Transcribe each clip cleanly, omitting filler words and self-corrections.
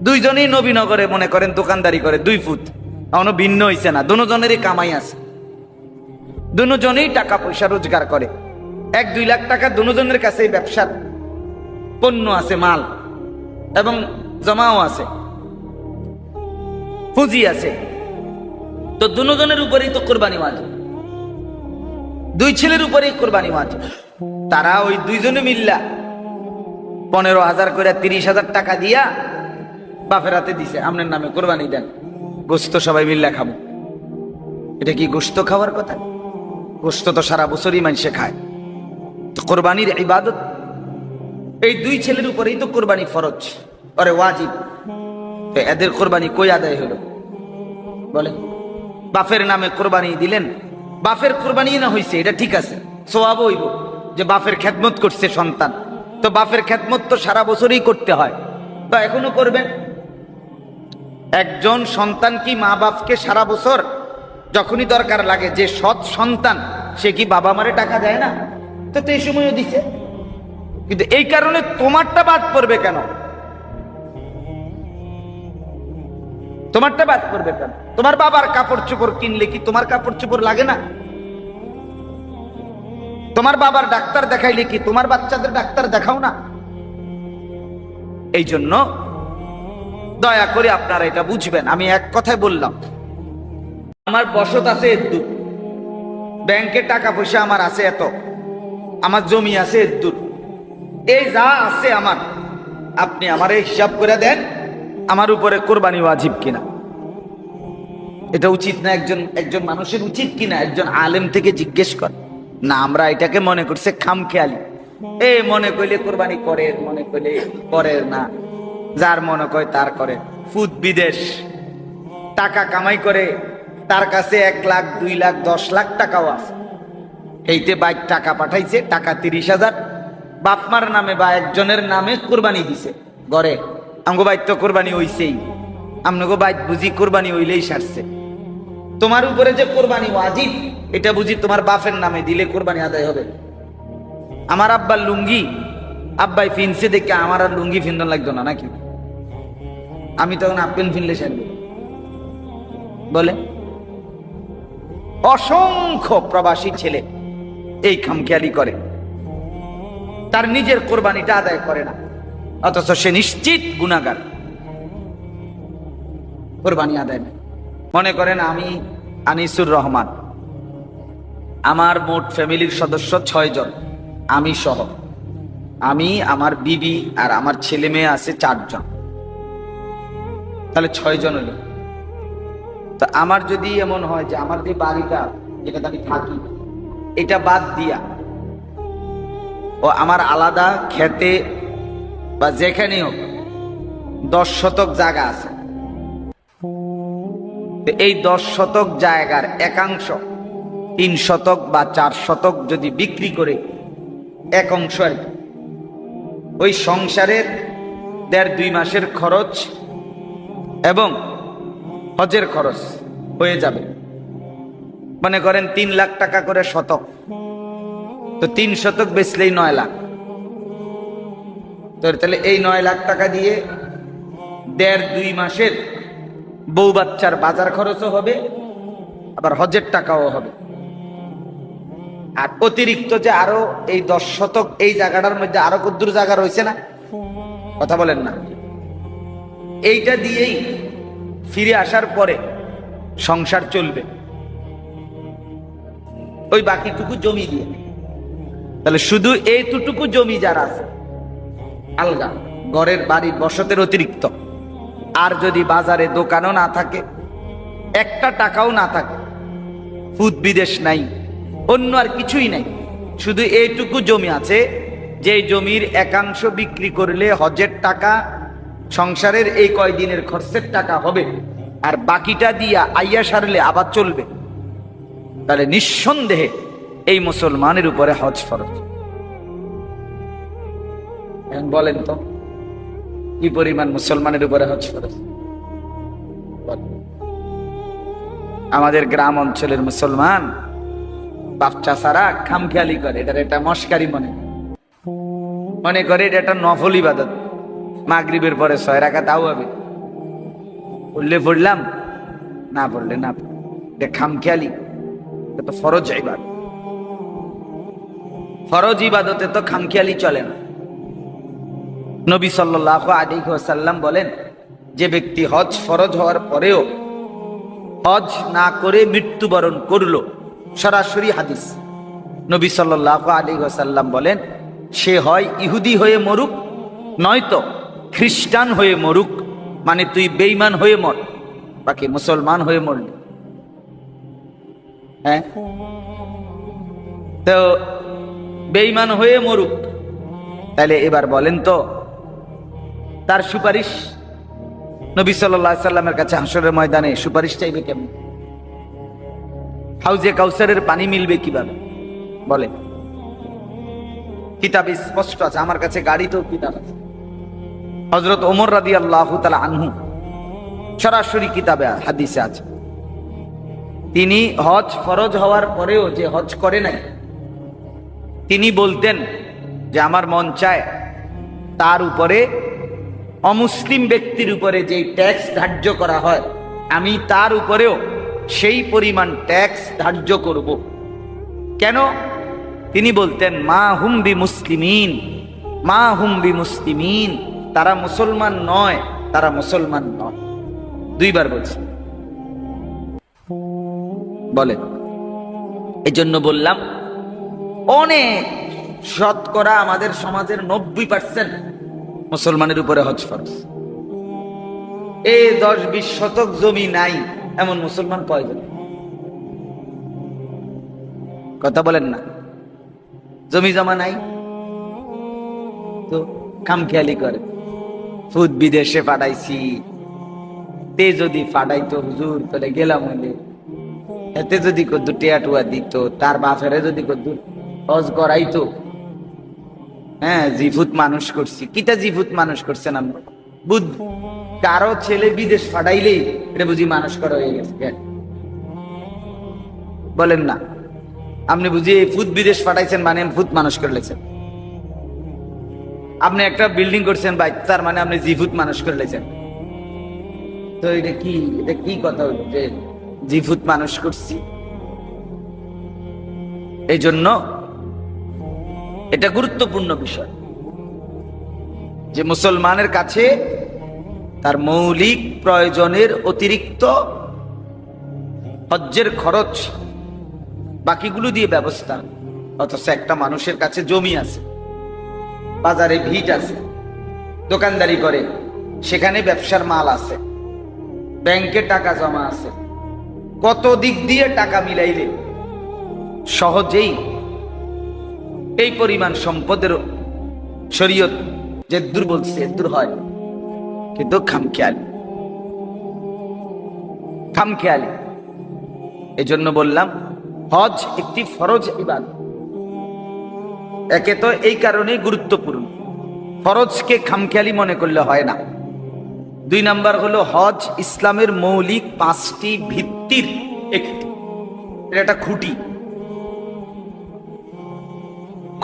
দুইজনেই নবীনগরে মনে করেন দোকানদারি করে, 2 ফুট, এখনো ভিন্ন হইছে না, দুজনেরই কামাই আছে, দুজনেই টাকা পয়সা রোজগার করে, 1-2 লাখ টাকা দুজনের কাছেই ব্যবসার পণ্য আছে, মাল এবং জমাও আছে, পুঁজি আছে। তো দুজনের উপরেই তো কোরবানি ওয়াজিব, 2 ছেলের উপরেই কোরবানি ওয়াজিব। তারা ওই 2 জনে মিল্লা 15,000 করে 30,000 টাকা দিয়া বাপের হাতে দিছে, আপনার নামে কোরবানি দেন, গোস্ত সবাই মিল্লা খাবো। এটা কি গোস্ত খাওয়ার কথা? গোস্ত তো সারা বছরই মানুষে খায়। তো কোরবানির ইবাদত এই 2 ছেলের উপরেই তো কোরবানি ফরজ, আরে ওয়াজিব। তো এদের কোরবানি কই আদায় হলো বলে? বাপের নামে কোরবানি দিলেন, বাপের কোরবানি না হইছে, এটা ঠিক আছে, সওয়াব হইব যে বাপের খেদমত করছে সন্তান। তো বাপের খেদমত তো সারা বছরই করতে হয়, তো এখনো করবেন। একজন সন্তান কি মা বাপকে সারা বছর যখনই দরকার লাগে, যে সৎ সন্তান সে কি বাবা মারে টাকা দেয় না? তো এই সময়ও দিছে, কিন্তু এই কারণে তোমারটা বাদ পড়বে কেন? তোমারটা বাদ পড়বে কেন? তোমার বাবার কাপড় চোপড় কিনলে কি তোমার কাপড় চোপড় লাগে না? তোমার বাবার ডাক্তার দেখাইলে কি তোমার বাচ্চাদের ডাক্তার দেখাও না? এই জন্য দয়া করে আপনারা এটা বুঝবেন। আমি এক কথায় বললাম, আমার বসত আছে এদ্দুর, ব্যাংকে টাকা পয়সা আমার আছে এত, আমার জমি আছে এদ্দুর, এই যা আছে আমার, আপনি আমার হিসাব করে দেন আমার উপরে কোরবানি ওয়াজিব কিনা। এটা উচিত না? একজন মানুষের উচিত কিনা একজন আলেম থেকে জিজ্ঞেস কর না? আমরা এটাকে মনে করছে খামখেয়ালি, মনে করলে কোরবানি করে, মনে করলে করে না, যার মনে করে তার করে। ফুদ বিদেশ টাকা কামাই করে, তার কাছে 1 লাখ 2 লাখ 10 লাখ টাকাও আছে, এইতে বাইক টাকা পাঠাইছে, টাকা 30,000 বাপমার নামে বা একজনের নামে কোরবানি দিছে ঘরে। আমগো বাইক তো কোরবানি হইছেই, আমগো বাইক বুঝি কোরবানি হইলেই সারছে। তোমার উপরে যে কোরবানি ওয়াজিব, এটা বুঝি তোমার বাপের নামে দিলে কোরবানি আদায় হবে? আমার আব্বার লুঙ্গি আব্বাই ফিনছে দেখে আমার আর লুঙ্গি ফিন্দন লাগতো না নাকি? আমি তখন আপেন ফিনলে সারবে বলে? অসংখ্য প্রবাসী ছেলে এই খামখেয়ালি করে, তার নিজের কোরবানিটা আদায় করে না, অথচ সে নিশ্চিত গুনাহগার, কোরবানি আদায় না। মনে করেন আমি আনিসুর রহমান, আমার মোট ফ্যামিলির সদস্য 6 জন, আমি সহ, আমি, আমার বিবি আর আমার ছেলে মেয়ে আছে 4 জন, তাহলে 6 জন হলো। তো আমার যদি এমন হয় যে আমার যে বাড়িটা যেটাতে আমি থাকি এটা বাদ দিয়া ও আমার আলাদা খেতে বা যেখানে হোক 10 শতক জায়গা আছে, এই 10 শতক জায়গার একাংশ 3 শতক বা 4 শতক যদি বিক্রি করে এক অংশ, ওই সংসারের 1.5-2 মাসের খরচ এবং হজের খরচ হয়ে যাবে। মনে করেন 3 লাখ টাকা করে শতক, তো 3 শতক বেচলেই 9 লাখ। তো তাহলে এই 9 লাখ টাকা দিয়ে 1.5-2 মাসের বউ বাচ্চার বাজার খরচও হবে, আবার হজের টাকাও হবে। আর অতিরিক্ত যে আরো এই 10 শতক এই জায়গাটার মধ্যে আরো কদ্দুর জায়গা রয়েছে না, কথা বলেন না, এইটা দিয়েই ফিরে আসার পরে সংসার চলবে ওই বাকিটুকু জমি দিয়ে। তাহলে শুধু এইটুকু জমি যার আছে আলগা, ঘরের বাড়ি বসতের অতিরিক্ত, আর যদি বাজারে দোকানও না থাকে, একটা টাকাও না থাকে, ফুদ বিদেশ নাই, অন্য আর কিছুই নাই, শুধু এইটুকু জমি আছে, যে জমির একাংশ বিক্রি করলে হজের টাকা, সংসারের এই কয়দিনের খরচের টাকা হবে, আর বাকিটা দিয়া আইয়া সারলে আবার চলবে, তাহলে নিঃসন্দেহে এই মুসলমানের উপরে হজ ফরজ। এখন বলেন তো কি পরিমাণ মুসলমানের উপরে হজ ফরজ? আমাদের গ্রাম অঞ্চলের মুসলমান বাচ্চা সারা খামখেয়ালি করে, এটার একটা মস্কারি মনে করে এটা একটা নফল ইবাদত, মাগরিবের পরে 6 রাকাত তাও হবে, পড়লে পড়লাম, না পড়লে না, এটা খামখেয়ালি। এটা তো ফরজ ইবাদত, ফরজ ইবাদতে তো খামখেয়ালি চলে না। নবী সাল্লাল্লাহু আলাইহি ওয়াসাল্লাম বলেন, যে ব্যক্তি হজ ফরজ হওয়ার পরেও হজ না করে মৃত্যুবরণ করলো, সরাসরি হাদিস, নবী সাল্লাল্লাহু আলাইহি ওয়াসাল্লাম বলেন, সে হয় ইহুদি হয়ে মরুক, নয়তো খ্রিস্টান হয়ে মরুক, মানে তুই বেঈমান হয়ে মর, বাকি মুসলমান হয়ে মরলি। হ্যাঁ, তো বেঈমান হয়ে মরুক, তাহলে এবার বলেন তো তার সুপারিশ নবী সাল্লাল্লাহু আলাইহি সাল্লামের কাছে হাসরের ময়দানে সুপারিশ চাইবে কেমন? হাউজে কাউসারের পানি মিলবে কিভাবে বলেন? কিতাবে স্পষ্ট আছে, আমার কাছে গাড়িতেও কিতাব আছে। হযরত ওমর রাদিয়াল্লাহু তাআলা আনহু সরাসরি কিতাবে হাদিসে আছে, তিনি হজ ফরজ হওয়ার পরেও যে হজ করে নাই, তিনি বলতেন যে আমার মন চায় তার উপরে অমুসলিম ব্যক্তির উপরে যেই ট্যাক্স ধার্য করা হয়, আমি তার উপরেও সেই পরিমাণ ট্যাক্স ধার্য করব। কেন? তিনি বলতেন, মা হুম বি মুসলিমিন, মা হুম বি মুসলিমিন, তারা মুসলমান নয়, তারা মুসলমান নয়। দুইবার বলছে, বলেন। এই জন্য বললাম, অনেক শতকরা আমাদের সমাজের 90% মুসলমানের উপরে হজ ফরজ। এই 10-20 শতক জমি নাই এমন মুসলমান কয়জন? কথা বলেন না। জমি জমা নাই তো খামখেয়ালি করে, ফুদ বিদেশে পাঠাইছি, তে যদি ফাটাইতো হুজুর তাহলে গেলাম হইলে, এতে যদি কদ্দু টিয়া টুয়া দিত, তার বাপেরে যদি কদ্দু হজ করাইতো। হ্যাঁ, জিফুত মানুষ করছি, কিটা জিফুত মানুষ করছেন আমরা? বুধ কারো ছেলে বিদেশ ফাটাইলেই এটা বুঝি মানুষ করা হয়ে গেছে। বলেন না, আপনি বুঝি এই ফুত বিদেশ ফাটাইছেন মানে ফুত মানুষ করলেছেন। আপনি একটা বিল্ডিং করছেন ভাই, তার মানে আপনি জিফুত মানুষ করলেছেন। তো এটা কি কথা হলো যে জিফুত মানুষ করছি? এই জন্য এটা গুরুত্বপূর্ণ বিষয় যে মুসলমানের কাছে তার মৌলিক প্রয়োজনের অতিরিক্ত হজ্জের খরচ বাকিগুলো দিয়ে ব্যবস্থা। অথচ একটা মানুষের কাছে জমি আছে, বাজারে ভিট আছে, দোকানদারি করে, সেখানে ব্যবসার মাল আছে, ব্যাংকে টাকা জমা আছে, কত দিক দিয়ে টাকা মিলাইলে সহজেই এই পরিমাণ সম্পদের শরীয়ত যে দূর বলছে দূর হয়, কিন্তু খামখেয়ালি। এই জন্য বললাম হজ একটি ফরজ ইবাদত। একে তো এই কারণেই গুরুত্বপূর্ণ, ফরজকে খামখেয়ালি মনে করলে হয় না। 2 নাম্বার হলো হজ ইসলামের মৌলিক 5টি ভিত্তির একটি, এটা একটা খুঁটি।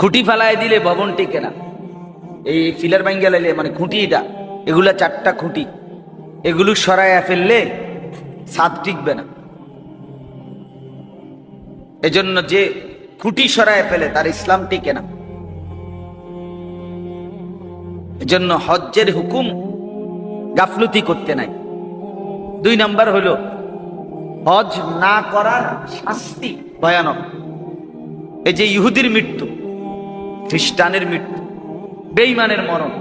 খুঁটি ফেলায় দিলে ভবন টিকে না। এই ফিলার ভাঙ্গা লাইলে মানে খুঁটিটা, এগুলা 4টা খুঁটি, এগুলো সরাইয়া ফেললে ছাদ টিকবে না। এজন্য যে খুঁটি সরাইয়া ফেলে তার ইসলাম টিকে না। এজন্য হজ্জের হুকুম গাফলতি করতে নাই। 2 নাম্বার হলো হজ না করার শাস্তি ভয়ানক। এই যে ইহুদির মৃত্যু, খ্রিস্টানের মৃত্যু, বেঈমানের মরণ,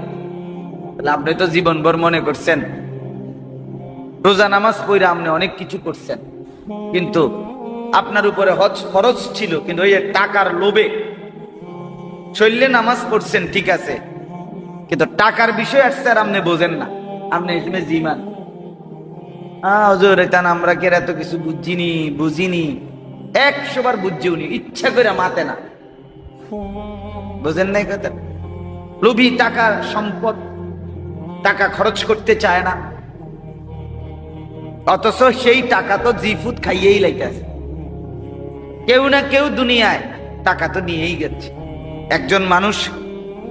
আপনি তো জীবনভর মনে করছেন রোজা নামাজ পড়ে আপনি অনেক কিছু করছেন, কিন্তু আপনার উপরে হজ ফরজ ছিল, কিন্তু ওই টাকার লোভে শরীরে নামাজ পড়ছেন, ঠিক আছে, কিন্তু টাকার বিষয় আসছে আর আপনি বোঝেন না। আপনি এখানে জিমান হুজুর এখানে আমরা কে এত কিছু বুঝিনি 100 বার বুঝিও নি, ইচ্ছা করে মাতে না, বুঝেন নাই কথা। লোভী, টাকার সম্পদ, টাকা খরচ করতে চায় না, অথচ সেই টাকা তো জিফুত খাইয়েই লাইতেছে। কেউ না কেউ দুনিয়ায় টাকা তো নিয়েই গেছে। একজন মানুষ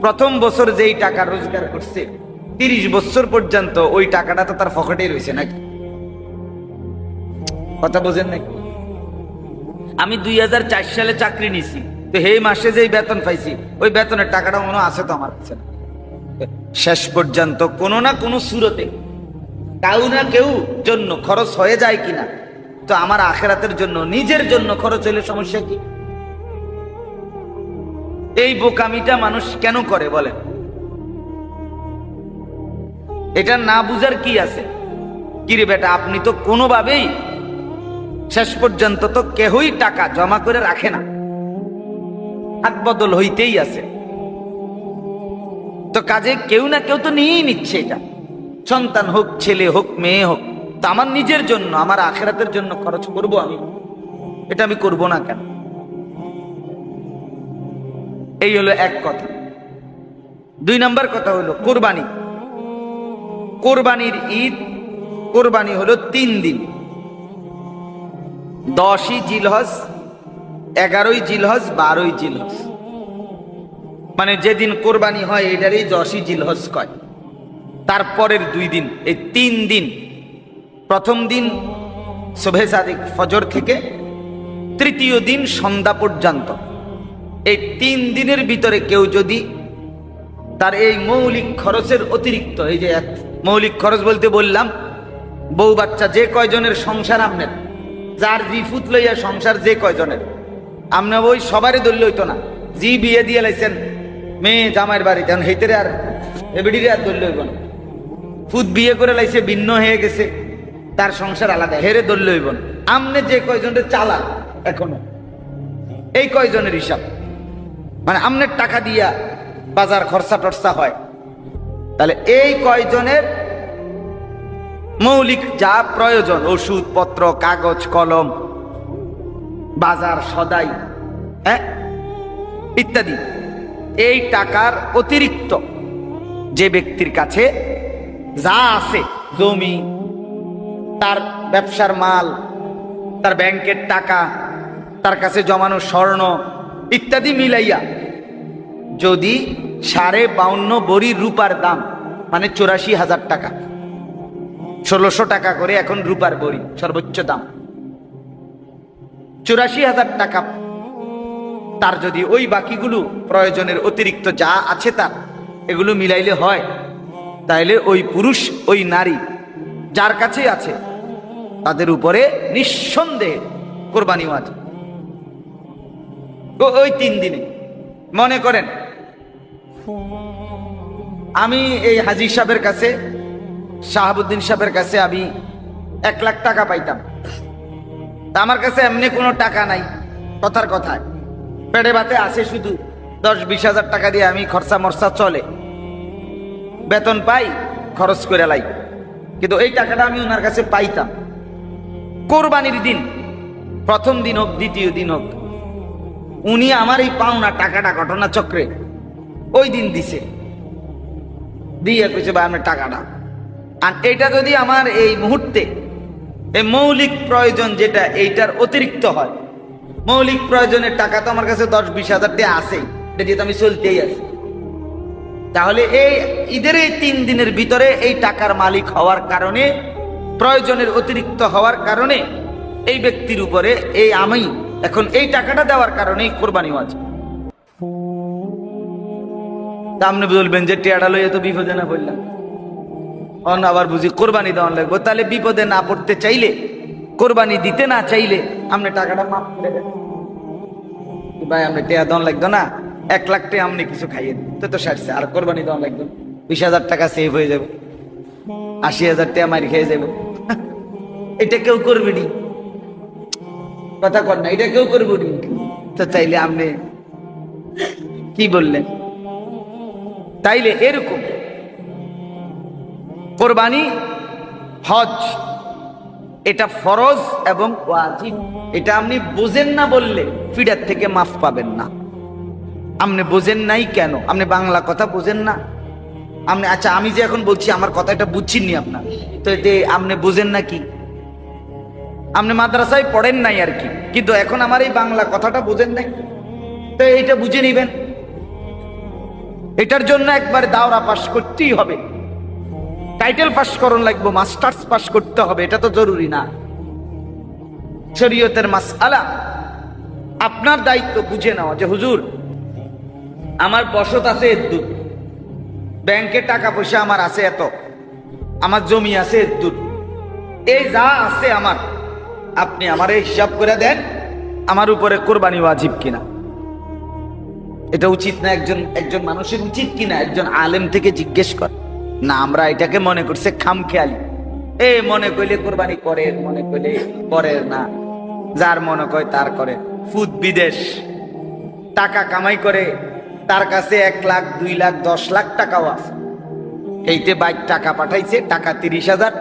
প্রথম বছর যেই টাকা রোজগার করছে 30 বছর পর্যন্ত ওই টাকাটা তো তার পকেটেই রয়েছে নাকি? কথা বোঝেন নাকি? আমি 2004 সালে চাকরি নিছি, তো এই মাসে যেই বেতন পাইছি ওই বেতনের টাকাটা মনে আছে তো আমার কাছে। শেষ পর্যন্ত কোনো না কোনো সুরতে কাউ না কেউ জন্য খরচ হয়ে যায় কিনা, তো আমার আখেরাতের জন্য নিজের জন্য খরচ হলে সমস্যা কি? এই বোকামিটা মানুষ কেন করে বলেন? এটা না বুঝার কি আছে? কিরে বেটা, আপনি তো কোনোভাবেই শেষ পর্যন্ত তো কেহই টাকা জমা করে রাখে না, হাত বদল হইতেই আছে, তো কাজে কেউ না কেউ তো নিয়েই নিচ্ছে। এটা সন্তান হোক, ছেলে হোক, মেয়ে হোক, তো আমার নিজের জন্য, আমার আখেরাতের জন্য খরচ করব আমি, এটা আমি করব না কেন? এই হলো এক কথা। 2 নম্বর কথা হলো কোরবানি। কোরবানির ঈদ, কোরবানি হলো 3 দিন, 10ই জিলহজ, 11ই জিলহজ, 12ই জিলহজ। মানে যেদিন কোরবানি হয় এটারই 10ই জিলহজ কয়। তারপরের 2 দিন, এই 3 দিন, প্রথম দিন সুবহে সাদিক ফজর থেকে তৃতীয় দিন সন্ধ্যা পর্যন্ত, এই 3 দিনের ভিতরে কেউ যদি তার এই মৌলিক খরচের অতিরিক্ত, এই যে মৌলিক খরচ বলতে বললাম, বউ বাচ্চা যে কয়জনের সংসার আপনার, যার জি ফুত লইয়া সংসার যে কয়জনের, আপনি ওই সবারই দলীয় হইতো না। জি বিয়ে দিয়ে লাইছেন মেয়ে জামাইয়ের বাড়িতে, হেইতেরে আর এবিডিরে আর দলীয় হইব না। ফুত বিয়ে করে লাইছে, ভিন্ন হয়ে গেছে, তার সংসার আলাদা, হেরে দলীয় হইব না। আমনে যে কয়জনের চালান এখনো, এই কয়জনের হিসাব, মানে আমনের টাকা দিয়া বাজার খরচা টরচা হয়, তাহলে এই কয়জনের মৌলিক যা প্রয়োজন, ওষুধ পত্র, কাগজ কলম, বাজার সদাই, ইত্যাদি, এই টাকার অতিরিক্ত যে ব্যক্তির কাছে যা আছে, জমি, তার ব্যবসার মাল, তার ব্যাংকের টাকা, তার কাছে জমানো স্বর্ণ ইত্যাদি মিলাইয়া যদি 52.5 ভরি রূপার দাম, মানে 84,000 টাকা, 1600 টাকা করে এখন রূপার ভরি সর্বোচ্চ দাম, 84,000 টাকা, তার যদি ওই বাকিগুলো প্রয়োজনের অতিরিক্ত যা আছে তার এগুলো মিলাইলে হয়, তাইলে ওই পুরুষ, ওই নারী যার কাছে আছে তাদের উপরে নিঃসন্দেহে কোরবানি ওয়াজিব। ওই 3 দিনে মনে করেন আমি এই হাজী সাহেবের কাছে, শাহাবুদ্দিন সাহেবের কাছে আমি 1 লাখ টাকা পাইতাম, তা আমার কাছে এমনি কোনো টাকা নাই, কথার কথায় পেটে ভাতে আসে শুধু 10-20 হাজার টাকা দিয়ে আমি খরচা মরচা চলে, বেতন পাই, খরচ করে লাই, কিন্তু এই টাকাটা আমি ওনার কাছে পাইতাম। কোরবানির দিন, প্রথম দিন হোক, দ্বিতীয় দিন হোক, উনি আমার এই পাওনা টাকাটা ঘটনা চক্রে ওই দিন দিছে, দিয়ে কইছে ভাই আমার টাকাটা। আর এটা যদি আমার এই মুহূর্তে এই মৌলিক প্রয়োজন যেটা, এইটার অতিরিক্ত হয়, মৌলিক প্রয়োজনের টাকা তো আমার কাছে 10-20 হাজার টাকা আছেই, এটা যেহেতু আমি চলতেই আছি, তাহলে এই ঈদের এই 3 দিনের ভিতরে এই টাকার মালিক হওয়ার কারণে, প্রয়োজনের অতিরিক্ত হওয়ার কারণে এই ব্যক্তির উপরে এই আমি এখন এই টাকাটা দেওয়ার কারণে কোরবানি ওয়াজিব। আপনি বলবেন যে টেয়াটা লইয়া তো বিপদে না পড়লাম, অন আবার বুঝি কোরবানি দেওয়ান লাগবে, তাহলে বিপদে না পড়তে চাইলে, কোরবানি দিতে না চাইলে আপনি টাকাটা মাফ করে দেন, ভাই আপনি টেয়া দেওয়ান লাগতো না, 1 লাখ টাকা আপনি কিছু খাইয়ে দিন, তো সারছে, আর কোরবানি দেওয়ান লাগবে 20,000 টাকা সেভ হয়ে যাবে, 80,000 টাকা মারি খেয়ে যাবে। এটা কেউ করবে নি, কথা কর না, এটা কেউ করবো নি, তো চাইলে আপনি কি বললেন? তাইলে এরকম কোরবানি, হজ, এটা ফরজ এবং ওয়াজিব, এটা আপনি বোঝেন না বললে ফিডার থেকে মাফ পাবেন না। আপনি বোঝেন নাই কেন? আপনি বাংলা কথা বোঝেন না আপনি? আচ্ছা আমি যে এখন বলছি আমার কথাটা বুঝছিনি আপনার, তো এতে আপনি বোঝেন না কি? আপনি মাদ্রাসায় পড়েন নাই আর কি, কিন্তু এখন আমার এই বাংলা কথাটা বোঝেন নাই, তো এইটা বুঝে নিবেন। এটার জন্য একবার দাওরা পাস করতেই হবে, টাইটেল পাস করন লাগবে, মাস্টার্স পাস করতে হবে, এটা তো জরুরি না? শরীয়তের মাসআলা, আপনার দায়িত্ব বুঝে নেওয়া যে হুজুর আমার বসত আছে এদ্দুর, ব্যাংকে টাকা পয়সা আমার আছে এত, আমার জমি আছে এদ্দুর, এই যা আছে আমার, আপনি আমারে হিসাব করে দেন আমার উপরে কোরবানি ওয়াজিব কিনা। এটা উচিত না? একজন মানুষের উচিত কিনা একজন আলেম থেকে জিজ্ঞেস কর? না, আমরা এটাকে মনে করছে খামখেয়ালি, মনে কইলে কোরবানি করে, মনে কইলে করে না, যার মনে কয় তার করে। ফুদ বিদেশ টাকা কামাই করে, তার কাছে 1 লাখ 2 লাখ 10 লাখ টাকাও আছে, এইতে বাইক টাকা পাঠাইছে, টাকা 30,000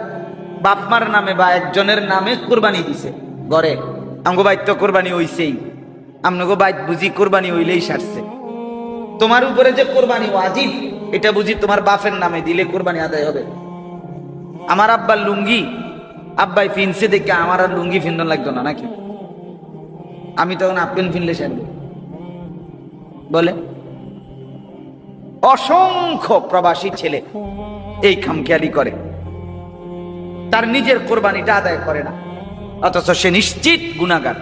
বাপমার নামে বা একজনের নামে কোরবানি দিছে ঘরে। আমগো বাইক তো কোরবানি হইছেই, আমগো বাইক বুঝি কোরবানি হইলেই সারছে। তোমার উপরে যে কোরবানি ওয়াজিব, এটা বুঝি তোমার বাপের নামে দিলে কোরবানি আদায় হবে? আমার আব্বার লুঙ্গি আব্বাই ফিনছে দেখে আমার আর লুঙ্গি ফিন্দন লাগতো না নাকি? আমি তখন আপেন ফিনলে সারবে বলে? অসংখ্য প্রবাসী ছেলে এই খামখেয়ালি করে, তার নিজের কোরবানিটা আদায় করে না, অথচ সে নিশ্চিত গুনাহগার,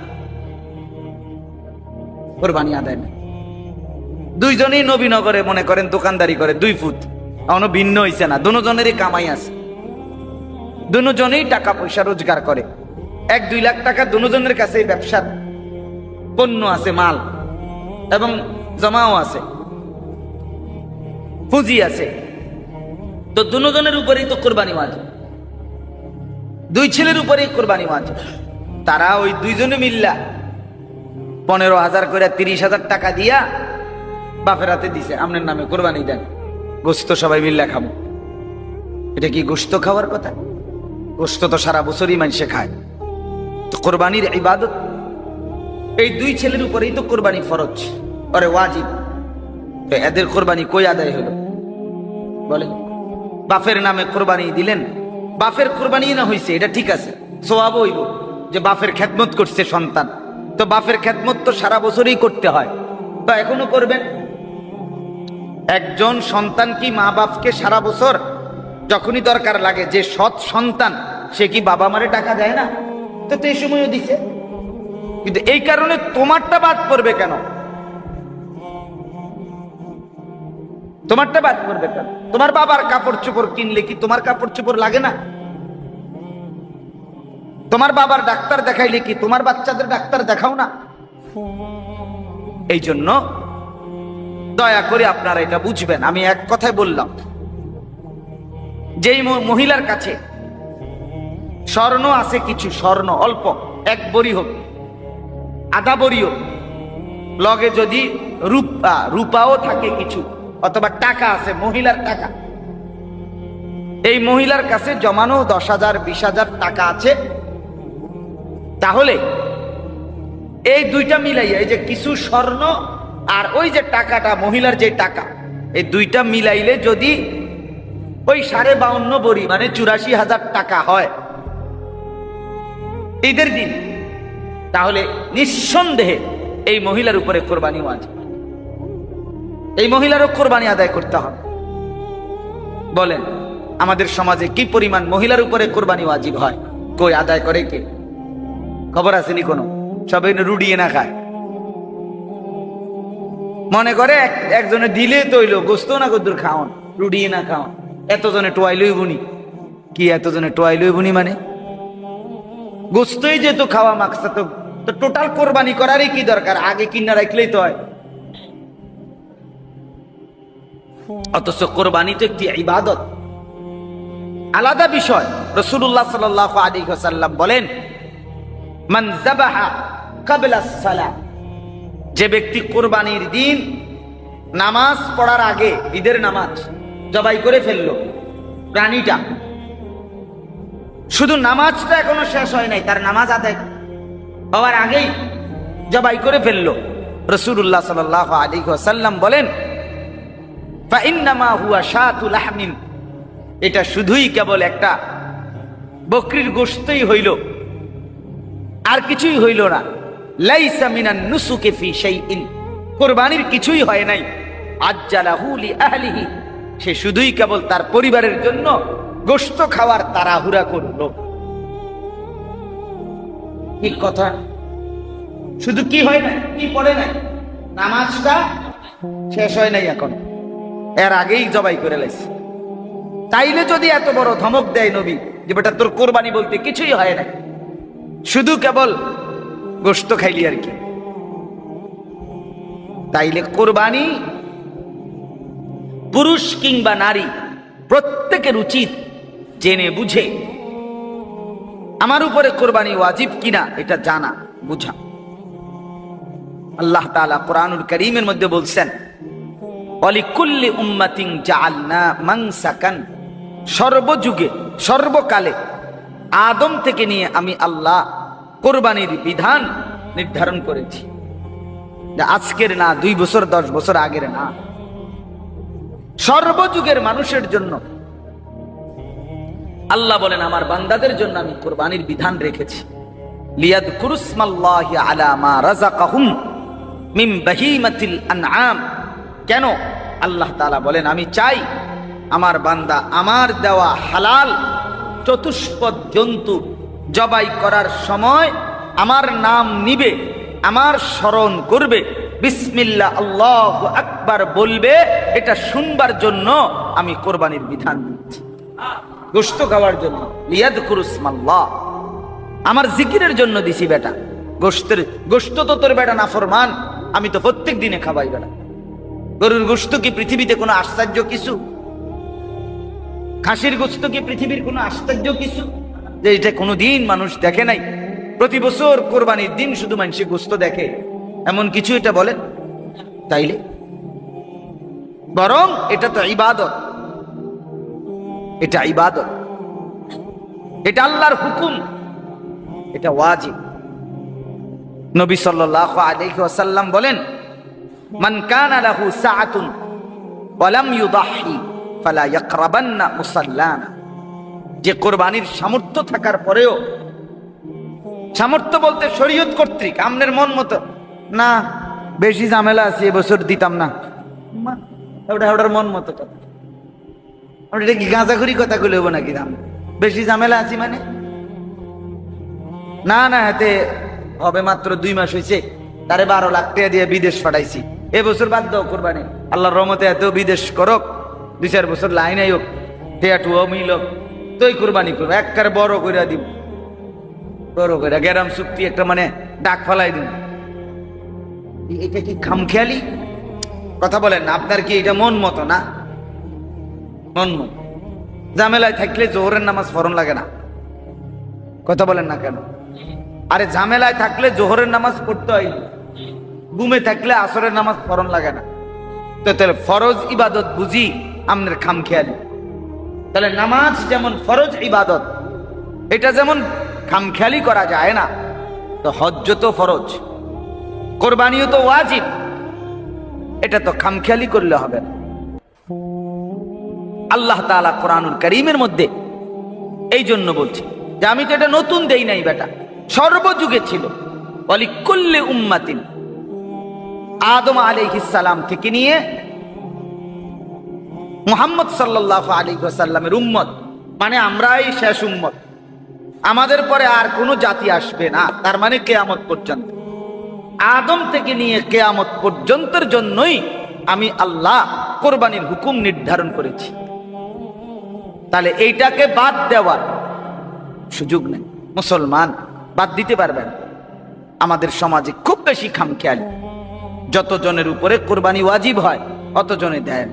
কোরবানি আদায় না। দুইজনেই নবীনগরে মনে করেন দোকানদারি করে, 2 ফুট, এখনো ভিন্ন হইছে না, দুজনেরই কামাই আছে, দুজনেই টাকা পয়সা রোজগার করে, 1-2 লাখ টাকা দুজনের কাছে ব্যবসার পণ্য আছে, মাল এবং জমাও আছে, পুঁজি আছে, তো দুজনের উপরেই তো কোরবানি ওয়াজিব, 2 ছেলের উপরেই কোরবানি ওয়াজিব। তারা ওই 2 জনে মিল্লা 15,000 করে 30,000 টাকা দিয়া বাপের হাতে দিছে, আপনার নামে কোরবানি দেন, গোস্ত সবাই মিল্লা খাবো। এটা কি গোস্ত খাওয়ার কথা? গোস্ত তো সারা বছরই মানুষে খায়। তো কোরবানির ইবাদত, এই 2 ছেলের উপরেই তো কোরবানি ফরজ, আরে ওয়াজিব। এদের কোরবানি কই আদায় হলো বলে? বাপের নামে কোরবানি দিলেন, বাপের কোরবানি না হইছে, এটা ঠিক আছে, সওয়াব হইব যে বাপের খেদমত করছে সন্তান, তো বাপের খেদমত তো সারা বছরই করতে হয়, তো এখনো করবেন। একজন সন্তান কি মা বাপকে সারা বছর যখনই দরকার লাগে, যে সৎ সন্তান সে কি বাবা মারে টাকা দেয় না? তো এই সময়ও দিছে, কিন্তু এই কারণে তোমারটা বাদ পড়বে কেন? তোমারটা বাদ পড়বে কেন? তোমার বাবার কাপড় চোপড় কিনলে কি তোমার কাপড় চোপড় লাগে না? তোমার বাবার ডাক্তার দেখাইলে কি তোমার বাচ্চাদের ডাক্তার দেখাও না? এই জন্য দয়া করে আপনারা এটা বুঝবেন। আমি এক কথাই বললাম, যেই মহিলার কাছে স্বর্ণ আছে, কিছু স্বর্ণ অল্প, 1 বড়ি হোক, আধা বড়ি হোক, লগে যদি রূপাও থাকে কিছু, অথবা টাকা আছে, মহিলার টাকা, এই মহিলার কাছে জমানো 10,000 20,000 টাকা আছে, তাহলে এই 2টা মিলাইয়া, এই যে কিছু স্বর্ণ আর ওই যে টাকাটা, মহিলার যে টাকা, এই 2টা মিলাইলে যদি ওই 52.5 বড়ি মানে 84,000 টাকা হয় ঈদের দিন, তাহলে নিঃসন্দেহে এই মহিলার উপরে কোরবানি ওয়াজিব, এই মহিলারও কোরবানি আদায় করতে হবে। বলেন আমাদের সমাজে কি পরিমাণ মহিলার উপরে কোরবানি ওয়াজিব হয়? কই আদায় করে কে? খবর আসেনি কোনো? সবাই রুডিয়ে না খায়, মনে করে একজনে দিলে তৈল গোস্ত না কদ্দুর খাওয়ান, রুডিয়ে না খাওয়ান, এতজনে টোয়াইলই বুনি। কি এতজনে টোয়াইলই বুনি মানে? গোস্তই যেহেতু খাওয়া মাকসা, তো টোটাল কোরবানি করারই কি দরকার? আগে কিনা রাখলেই তো হয়। অথচ কোরবানি তো একটি ইবাদত, আলাদা বিষয়। রাসূলুল্লাহ সাল্লাল্লাহু আলাইহি ওয়াসাল্লাম বলেন, মান যাবাহা ক্বাবলা আস-সালাহ, যে ব্যক্তি কোরবানির দিন নামাজ পড়ার আগে, ঈদের নামাজ জবাই করে ফেললো প্রাণীটা, শুধু নামাজটা এখনো শেষ হয় নাই, তার নামাজ আদায় হওয়ার আগেই জবাই করে ফেললো, রাসূলুল্লাহ সাল্লাল্লাহু আলাইহি ওয়াসাল্লাম বলেন, ফাইন্নামা হুয়া শাতু লাহমিন, এটা শুধুই কেবল একটা বকরির গোশতই হইল, আর কিছুই হইল না। লাইসা মিনান নুসুকি ফি শাইইন, কুরবানির কিছুই হয় নাই। আজ্জালাহু লি আহলিহি, সে শুধুই কেবল তার পরিবারের জন্য গোশত খাওয়ার তাড়াহুড়া করলো। ঠিক কথা। শুধু কি হয় না, কি পড়ে নাই, নামাজটা শেষ হয় নাই এখন, এর আগেই জবাই করে লাইছে। তাইলে যদি এত বড় ধমক দেয় নবী যে বেটা তোর কোরবানি বলতে কিছুই হয় না, শুধু কেবল গোশত খাইলি আর কি, তাইলে কোরবানি পুরুষ কিংবা নারী প্রত্যেকের উচিত জেনে বুঝে আমার উপরে কোরবানি ওয়াজিব কিনা এটা জানা বুঝা। আল্লাহ তাআলা কোরআনুল কারীমের মধ্যে বলছেন, ওয়ালিকুল্লি উম্মাতিন জাআলনা মানসাকান, সর্বযুগে সর্বকালে আদম থেকে নিয়ে আমি আল্লাহ কোরবানির বিধান নির্ধারণ করেছি। আজকের না, 2 বছর 10 বছর আগের না, সর্বযুগের মানুষের জন্য আল্লাহ বলেন আমার বান্দাদের জন্য আমি কোরবানির বিধান রেখেছি। লিয়াযকুরুসমাল্লাহি আলা মা রাযাকাহুম মিন বাহিমাতিল আনআম। কেন? আল্লাহ তাআলা বলেন আমি চাই আমার বান্দা আমার দেওয়া হালাল চতুষ্পদ জন্তু জবাই করার সময় আমার নাম নিবে, আমার স্মরণ করবে, বিসমিল্লাহ আল্লাহু আকবার বলবে। এটা শুনবার জন্য আমি কোরবানির বিধান দিচ্ছি, গোশত খাওয়ার জন্য। লিয়াযকুরুসমাল্লাহ, আমার জিকিরের জন্য দিছি বেটা। গোশত তো তোর বেটা নাফরমান, আমি তো প্রত্যেক দিনে খাওয়াই বেটা। গরুর গোশত কি পৃথিবীতে কোনো আশ্চর্য কিছু? খাসির গোশত কি পৃথিবীর কোনো আশ্চর্য কিছু যে এটা কোনোদিন মানুষ দেখে নাই? প্রতি বছর কোরবানির দিন শুধু মানুষ গোশত দেখে, এমন কিছু এটা বলে? তাইলে বরং এটা তো ইবাদত, এটা ইবাদত, এটা আল্লাহর হুকুম, এটা ওয়াজিব। নবী সাল্লাল্লাহু আলাইহি ওয়াসাল্লাম বলেন, মান কানা লাহু সাআতুন ওয়া লাম ইউদাহি ফালা ইয়াকরাবান্না মুসাল্লানা। যে কোরবানির সামর্থ্য থাকার পরেও, সামর্থ্য বলতে শরীয়ত কর্তৃক আমনের মন মতো না, বেশি ঝামেলা আছে এবছর দিতাম না, ওটার মন মতো কথা। এটা কি গাঁজাখুরি কথা কইলেব নাকি? দাম বেশি ঝামেলা আছি মানে না, না হাতে হবে মাত্র 2 মাস হয়েছে, তারে 12 লাখ টাকা দিয়ে বিদেশ পাঠাইছি, এবছর বাদ দাও কোরবানি, আল্লাহর রহমতে এত বিদেশ করক, 2-4 বছর লাইন আইক, টেয়াটুও মিল তোই কোরবানি করবো, একবারে বড় করে দিব, বড় করে গ্যারাম চুক্তি একটা মানে ডাক ফালাই দিব। এটা কি খামখেয়ালি কথা বলেন না? আপনার কি এটা মন মতো না? মন মতো। ঝামেলায় থাকলে জোহরের নামাজ ফরন লাগে না, কথা বলেন না কেন? আরে ঝামেলায় থাকলে জোহরের নামাজ পড়তে হয়, ঘুমে থাকলে আসরের নামাজ ফরন লাগে না। তো তাহলে ফরজ ইবাদত বুঝি আপনার খামখেয়ালি। তাহলে নামাজ যেমন ফরজ ইবাদত, এটা যেমন খামখেয়ালি করা যায় না, তো হজ্জ তো ফরজ, কোরবানিও তো ওয়াজিব, এটা তো খামখেয়ালি করলে হবে না। আল্লাহ তাআলা কোরআনুল কারীমের মধ্যে এই জন্য বলছে যে আমি তো এটা নতুন দেই নাই বেটা, সর্বযুগে ছিল। ওয়ালিকুল্লি উম্মাতিন, আদম আলাইহিস সালাম থেকে নিয়ে মুহাম্মদ সাল্লাল্লাহু আলাইহি ওয়াসাল্লামের উম্মত, মানে আমরাই শেষ উম্মত, আমাদের পরে আর কোনো জাতি আসবে না, তার মানে কিয়ামত পর্যন্ত। আদম থেকে নিয়ে কিয়ামত পর্যন্তের জন্যই আমি আল্লাহ কোরবানির হুকুম নির্ধারণ করেছি। তাহলে এইটাকে বাদ দেওয়ার সুযোগ নেই, মুসলমান বাদ দিতে পারবেন। আমাদের সমাজে খুব বেশি খামখেয়ালি, যতজনের উপরে কোরবানি ওয়াজিব হয় অতজনে দেয়।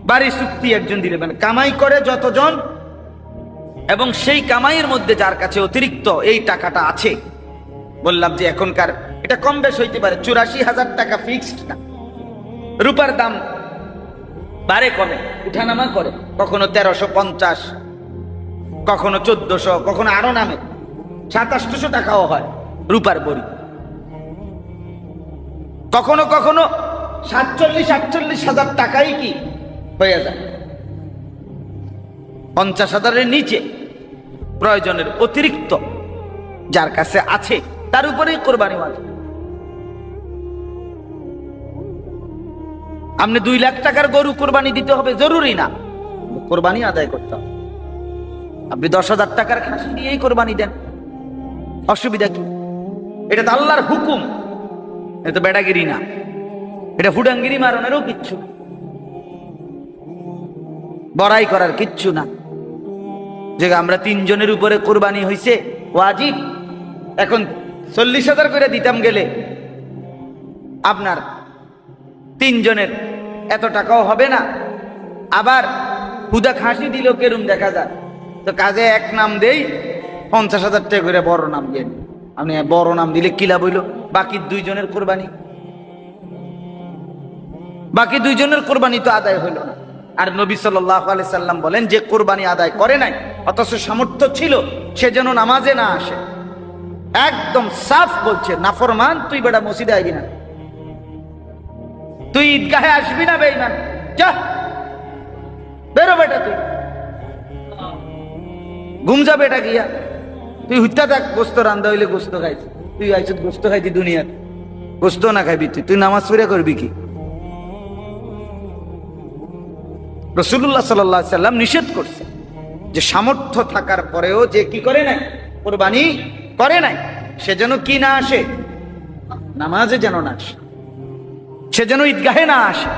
বাড়ি চুক্তি একজন দিলে কামাই করে যতজন, এবং সেই কামাইয়ের মধ্যে যার কাছে অতিরিক্ত এই টাকাটা আছে, বললাম যে এখনকার এটা কম বেশ হইতে পারে, 84,000 টাকা ফিক্সড না, রূপার দাম বাড়ে কমে উঠানামা করে, কখনো 1350, কখনো 1400, কখনো আরো নামে 2700 টাকাও হয় রূপার বড়ি, কখনো কখনো 47-48,000 টাকাই কি হয়ে যায়, 50,000-এর নিচে প্রয়োজনের অতিরিক্ত যার কাছে আছে তার উপরেই কোরবানি ওয়াজিব। আপনি 2 লাখ টাকার গরু কোরবানি দিতে হবে জরুরি না, কোরবানি আদায় করতে হবে। আপনি 10,000 টাকার খাসি দিয়েই কোরবানি দেন, অসুবিধা কি? এটা তো আল্লাহর হুকুম, এটা তো বেড়াগিরি না, এটা ফুডাঙ্গিরি মারণেরও কিচ্ছু, বড়াই করার কিচ্ছু না। যে আমরা 3 জনের উপরে কোরবানি হইছে ওয়াজিব, এখন 40,000 করে দিতাম গেলে আপনার 3 জনের এত টাকাও হবে না। আবার হুদা খাসি দিল কেরম দেখা যায়, তো কাজে এক নাম দেই 50,000 টাকা করে বড় নাম দিয়ে, আপনি বড় নাম দিলে কি লাভ হইল? বাকি 2 জনের কোরবানি, বাকি 2 জনের কোরবানি তো আদায় হইল না। আর নবী সাল্লাল্লাহু আলাইহি সাল্লাম বলেন, যে কোরবানি আদায় করে নাই অথচ সামর্থ্য ছিল, সে যেন নামাজে না আসে। একদম সাফ বলছে, নাফরমান তুই বেটা মসজিদে আইবি না, তুই ঈদগাহে আসবি না, বেঈমান যা বেরো বেটা, তুই ঘুম যা বেটা গিয়া, তুই হুত্যা থাক, গোস্ত রান্দা হইলে গোস্ত খাইছি, তুই আইছত গোস্ত খাইতি দুনিয়ার, গোস্ত না খাইবি তুই নামাজ পড়ে করবি কি? রাসূলুল্লাহ সাল্লাল্লাহু আলাইহি সাল্লাম নিষেধ করছে যে সামর্থ্য থাকার পরেও যে কি করে নাই, কোরবানি করে নাই, সে যেন কি না আসে, নামাজে যেন না আসে, সে যেন ঈদগাহে না আসে।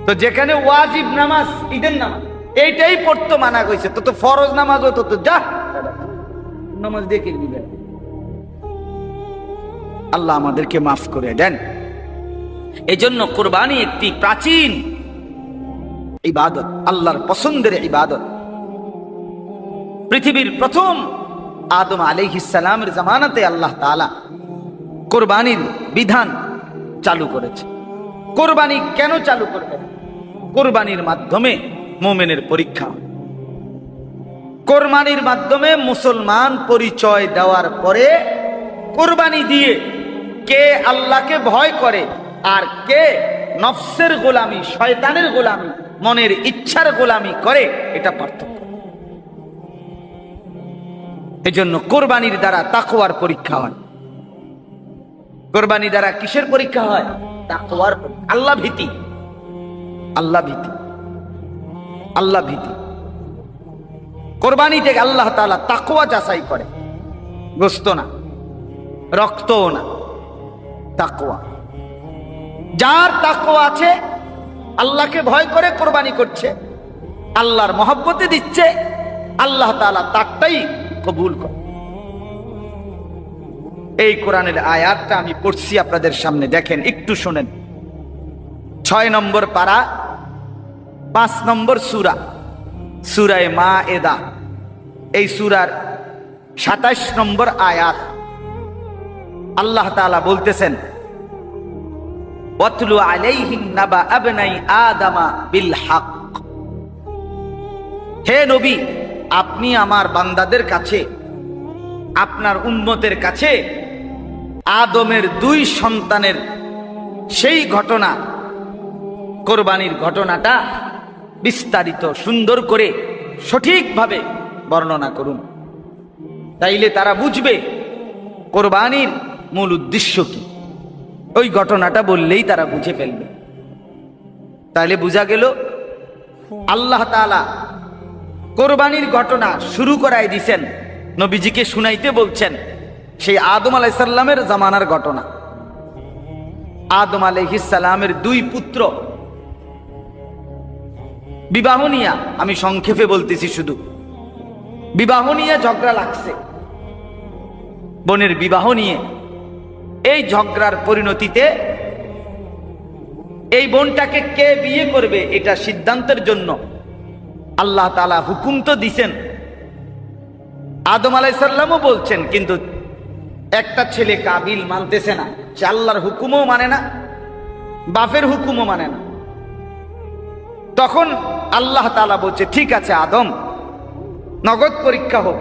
তো যেখানে ওয়াজিব নামাজ, ঈদের নামাজ, এইটাই পড়তে মানা কইছে, তো ফরজ নামাজ হতো, তো যা নামাজ দিয়ে কি দিবেন? আল্লাহ আমাদেরকে মাফ করে দেন। এজন্য কোরবানি একটি প্রাচীন ইবাদত, আল্লাহর পছন্দের ইবাদত। পৃথিবীর প্রথম আদম আলাইহিস সালামের জামানাতে আল্লাহ তাআলা কোরবানির বিধান চালু করেছে। কোরবানি কেন চালু করবেন? কোরবানির মাধ্যমে মুমিনের পরীক্ষা, কোরবানির মাধ্যমে মুসলমান পরিচয় দেওয়ার পরে কোরবানি দিয়ে কে আল্লাহকে ভয় করে আর কে নফসের গোলামি, শয়তানের গোলামি, মনের ইচ্ছার গোলামি করে, এটা পার্থক্য। এজন্য কোরবানির দ্বারা তাকওয়ার পরীক্ষা হয়। কোরবানি দ্বারা কিসের পরীক্ষা হয়? তাকওয়ার, আল্লাহ ভীতি, আল্লাহ ভীতি, আল্লাহ ভীতি। কোরবানি থেকে আল্লাহ তাআলা তাকওয়া যাচাই করে, গোশত না, রক্তও না, তাকওয়া। যার তাকওয়া আছে, আল্লাহকে ভয় করে কোরবানি করছে, আল্লাহর মহব্বতে দিচ্ছে, আল্লাহ তাআলা তারটাই কবুল করে। এই কোরআনের আয়াতটা আমি পড়ছি আপনাদের সামনে, দেখেন, একটু শোনেন। 6 নম্বর পারা, 5 নম্বর সূরা, সূরা মায়েদা, এই সূরার 27 নম্বর আয়াত। আল্লাহ তাআলা বলতেছেন, ওয়াতলু আলাইহিম নাবা আবনাই আদামা বিল হক। হে নবী, আপনি আমার বান্দাদের কাছে, আপনার উম্মতের কাছে আদমের 2 সন্তানের সেই ঘটনা, কোরবানির ঘটনাটা বিস্তারিত সুন্দর করে সঠিকভাবে বর্ণনা করুন। তাইলে তারা বুঝবে কোরবানির মূল উদ্দেশ্য কি। ওই ঘটনাটা বললেই তারা বুঝে ফেলবে। তাহলে বোঝা গেল আল্লাহ তাআলা কোরবানির ঘটনা শুরু করাই দিছেন, নবীজিকে শুনাইতে বলছেন সেই আদম আলাইহিস সালামের জামানার ঘটনা। আদম আলাইহিস সালামের 2 পুত্র বিবাহ নিয়ে, আমি সংক্ষেপে বলতেছি, শুধু বিবাহ নিয়ে ঝগড়া লাগছে, বোনের বিবাহ নিয়ে। এই ঝগড়ার পরিণতিতে এই বোনটাকে কে বিয়ে করবে এটা সিদ্ধান্তের জন্য আল্লাহ তাআলা হুকুম তো দিছেন, আদম আলাইহিস সালামও বলছেন, কিন্তু একটা ছেলে কাবিল মানতেছে না, সে আল্লাহর হুকুমও মানে না, বাপের হুকুমও মানে না। তখন আল্লাহ তাআলা বলছে, ঠিক আছে আদম, নগদ পরীক্ষা হোক।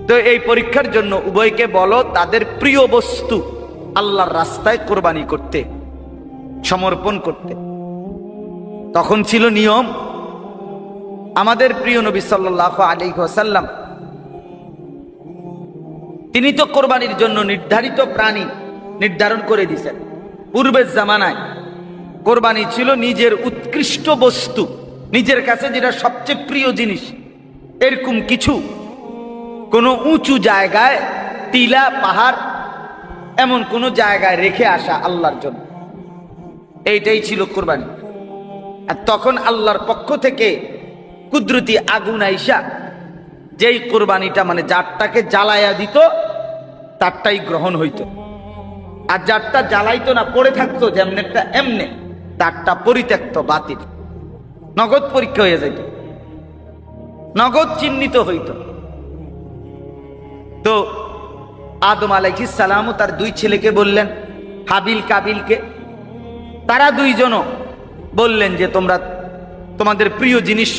তো এই পরীক্ষার জন্য উভয়কে বলো তাদের প্রিয় বস্তু আল্লাহর রাস্তায় কোরবানি করতে, সমর্পণ করতে। তখন ছিল নিয়ম, আমাদের প্রিয় নবী সাল্লাল্লাহু আলাইহি ওয়াসাল্লাম তিনি তো কোরবানির জন্য নির্ধারিত প্রাণী নির্ধারণ করে দিয়েছেন। পূর্বের জামানায় কোরবানি ছিল নিজের উৎকৃষ্ট বস্তু, নিজের কাছে যেটা সবচেয়ে প্রিয় জিনিস, এরকম কিছু কোনো উঁচু জায়গায়, টিলা পাহাড় এমন কোন জায়গায় রেখে আসা আল্লাহর জন্য, এইটাই ছিল কোরবানি। আর তখন আল্লাহর পক্ষ থেকে কুদরতি আগুন আইসা যেই কোরবানিটা মানে যারটাকে জ্বালায়া দিত তারটাই গ্রহণ হইত, আর যারটা জ্বালাইতো না পড়ে থাকতো যেমনেটা এমনে তারটা পরিত্যক্ত, বাতিল, নগদ পরীক্ষা হয়ে যাইত, নগদ চিহ্নিত হইত। তো আদম আলাইহিস সালামও তার দুই ছেলেকে বললেন, হাবিল কাবিলকে, তারা দুইজনও বললেন যে তোমরা তোমাদের প্রিয় জিনিস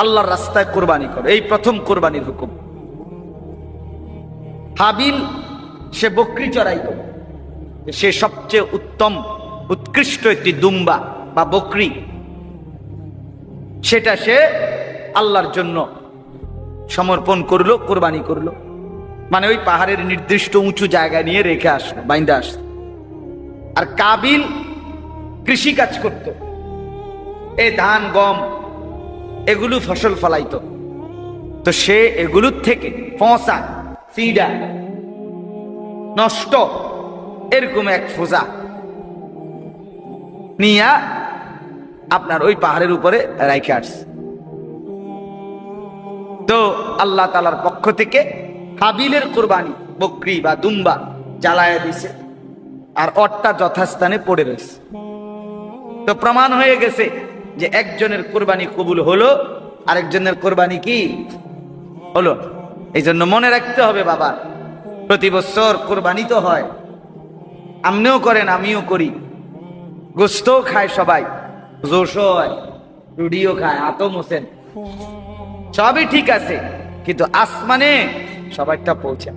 আল্লাহর রাস্তায় কোরবানি করো। এই প্রথম কোরবানির হুকুম। হাবিল সে বকরি চড়াইত, সে সবচেয়ে উত্তম উৎকৃষ্ট একটি দুম্বা বা বকরি, সেটা সে আল্লাহর জন্য সমর্পণ করলো, কোরবানি করলো। মানে ওই পাহাড়ের নির্দিষ্ট উঁচু জায়গায় নিয়ে রেখে আসলো, বাইন্দা আসলো। আর কাবিল কৃষি কাজ করত, এই ধান গম এগুলো ফসল ফলাইতো। তো সে এগুলোর থেকে ফসা, সিডা, নষ্ট এরকম এক ফোজা নিয়া আপনার ওই পাহাড়ের উপরে রাইখে আসছে। তো আল্লাহ তাআলার পক্ষ থেকে হাবিলের কোরবানি বকরি বা দুম্বা জ্বালায়া দিছে, আর অটটা যথাস্থানে পড়ে রয়েছে। তো প্রমাণ হয়ে গেছে যে একজনের কোরবানি কবুল হলো, আরেকজনের কোরবানি কি হলো। এই জন্য মনে রাখতে হবে বাবা, প্রতি বছর কোরবানি তো হয়, আপনিও করেন আমিও করি, গোস্তও খায় সবাই, জোশও হয়, রুডিও খায়, হাতও মোছেন, সবই ঠিক আছে, কিন্তু আসমানে সবাইটা পৌঁছে।